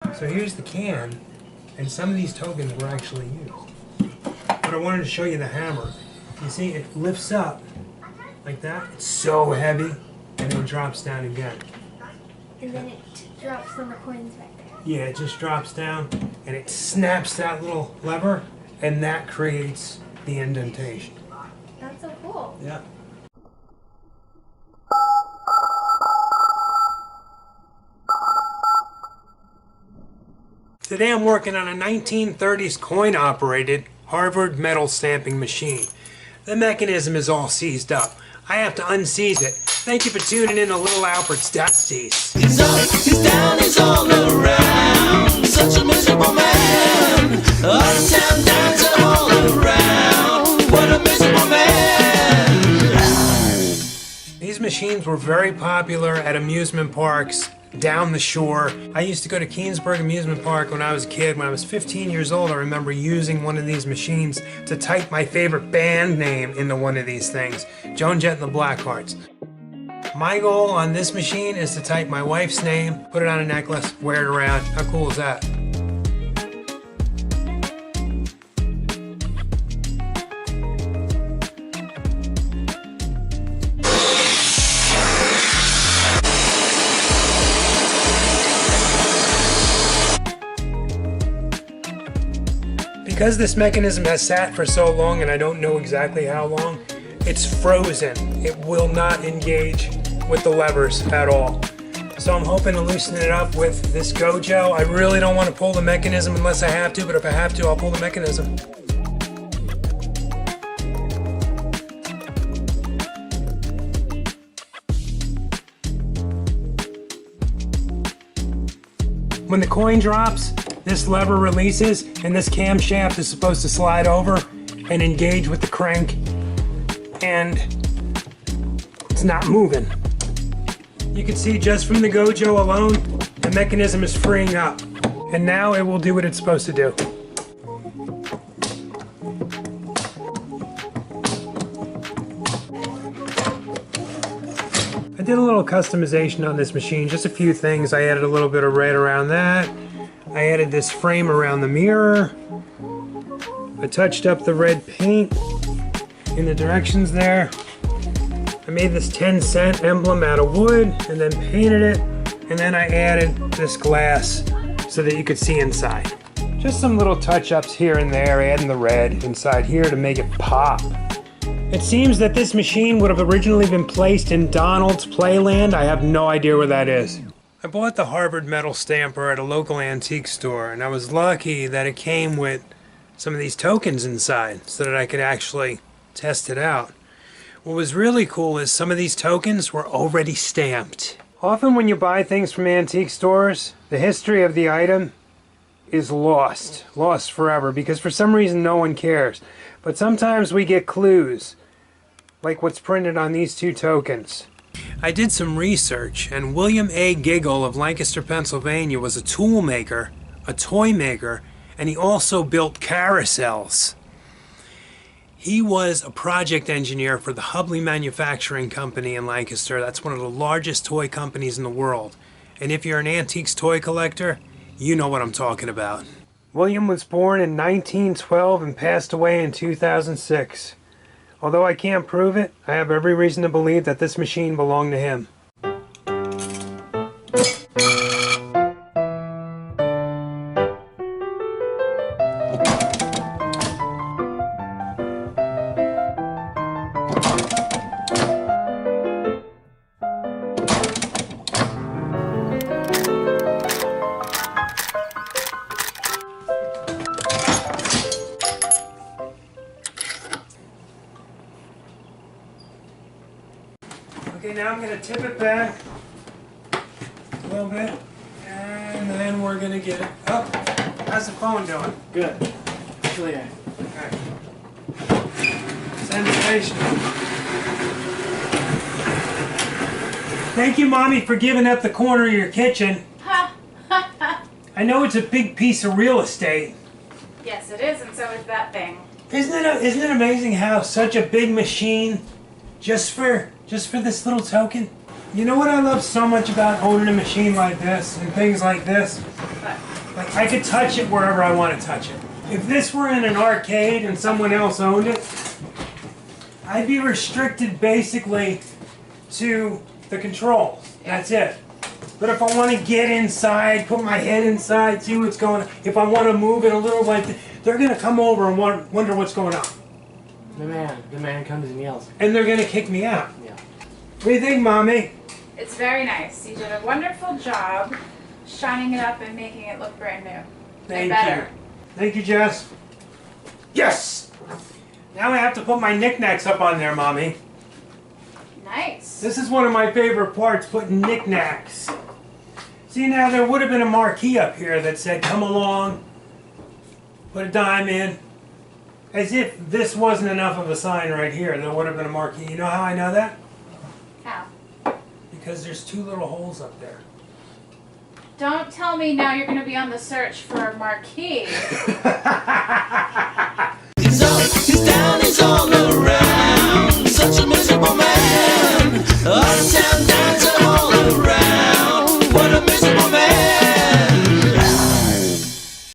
So here's the can, and some of these tokens were actually used. But I wanted to show you the hammer. You see, it lifts up like that. It's so heavy, and then it drops down again. And then it drops on the coins right there. Yeah, it just drops down, and it snaps that little lever, and that creates the indentation. That's so cool. Yeah. Today I'm working on a 1930s coin-operated Harvard metal stamping machine. The mechanism is all seized up. I have to unseize it. Thank you for tuning in to Little Alfred's Dusties. He's up, he's down, he's all around. Such a miserable man. Uptown, downtown, all around. What a miserable man. These machines were very popular at amusement parks down the shore. I used to go to Keensburg Amusement Park when I was a kid. When I was 15 years old, I remember using one of these machines to type my favorite band name into one of these things, Joan Jett and the Blackhearts. My goal on this machine is to type my wife's name, put it on a necklace, wear it around. How cool is that? Because this mechanism has sat for so long, and I don't know exactly how long, it's frozen. It will not engage with the levers at all. So I'm hoping to loosen it up with this Gojo. I really don't want to pull the mechanism unless I have to, but if I have to, I'll pull the mechanism. When the coin drops, this lever releases, and this camshaft is supposed to slide over and engage with the crank, and it's not moving. You can see just from the Gojo alone, the mechanism is freeing up, and now it will do what it's supposed to do. I did a little customization on this machine, just a few things. I added a little bit of red around that. I added this frame around the mirror. I touched up the red paint in the directions there. I made this 10-cent emblem out of wood and then painted it. And then I added this glass so that you could see inside. Just some little touch-ups here and there, adding the red inside here to make it pop. It seems that this machine would have originally been placed in Donald's Playland. I have no idea where that is. I bought the Harvard metal stamper at a local antique store, and I was lucky that it came with some of these tokens inside so that I could actually test it out. What was really cool is some of these tokens were already stamped. Often when you buy things from antique stores, the history of the item is lost forever, because for some reason no one cares. But sometimes we get clues, like what's printed on these two tokens. I did some research, and William A. Giggle of Lancaster, Pennsylvania was a tool maker, a toy maker, and he also built carousels. He was a project engineer for the Hubley Manufacturing Company in Lancaster. That's one of the largest toy companies in the world. And if you're an antiques toy collector, you know what I'm talking about. William was born in 1912 and passed away in 2006. Although I can't prove it, I have every reason to believe that this machine belonged to him. Okay, now I'm going to tip it back a little bit, and then we're going to get it up. How's the phone doing? Good. Clear. Okay. Sensational. Thank you, Mommy, for giving up the corner of your kitchen. I know it's a big piece of real estate. Yes, it is, and so is that thing. Isn't it amazing how such a big machine, just for this little token? You know what I love so much about owning a machine like this and things like this? What? Like I could touch it wherever I want to touch it. If this were in an arcade and someone else owned it, I'd be restricted basically to the controls. That's it. But if I want to get inside, put my head inside, see what's going on, if I want to move it a little like they're going to come over and wonder what's going on. The man comes and yells. And they're going to kick me out. Yeah. What do you think, Mommy? It's very nice. You did a wonderful job shining it up and making it look brand new. Thank and better. you. Thank you, Jess. Yes! Now I have to put my knickknacks up on there, Mommy. Nice. This is one of my favorite parts, putting knickknacks. See, now there would have been a marquee up here that said, come along, put a dime in. As if this wasn't enough of a sign right here, there would have been a marquee. You know how I know that? How? Because there's 2 little holes up there. Don't tell me now you're going to be on the search for a marquee.